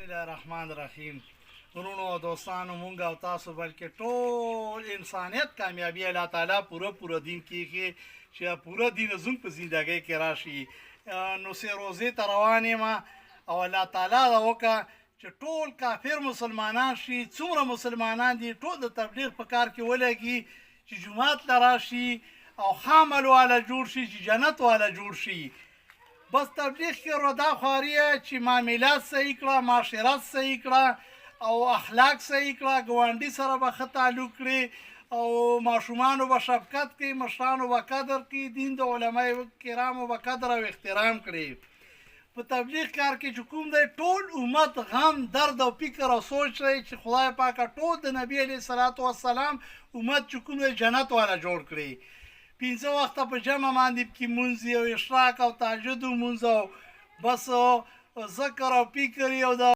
الله الرحمن الرحیم. ورونو او دوستانو، مونږ او تاسو بلکې ټول انسانیت کامیابی الله تعالی پوره دین کې چې پوره دین زموږ په زندګۍ کې راشي. نو سه روزه ته روان یم او الله تعالی دا وکړه چې ټول کافر مسلمانان شي. څومره مسلمانان دي ټول د تبلیغ په کار کې ولګي چې جماعت لراشي او خامل والا جوړ شي چې جنت والا جوړ شي. بس تبلیغ کې رودا خواریه چې معاملات صحیح کړه، معاشرت صحیح کړه او اخلاق صحیح کړه، ګاونډي سره به ښه تعلق کړي او ماشومانو به شفقت کوي، مشرانو به قدر کوي، دین د علماء کرامو به قدر او احترام کړي. په تبلیغ کار کې چې کوم دی ټول امت غم، درد او فکر او سوچ دی چې خدای پاکه ټول د نبی علیه الصلاة والسلام امت چې کوم دی جنت والا جوړ کړي. 5 وخته په جمع باندې کې مونځ او اشراق او تهجد مونځ او بس ذکر او فکر او د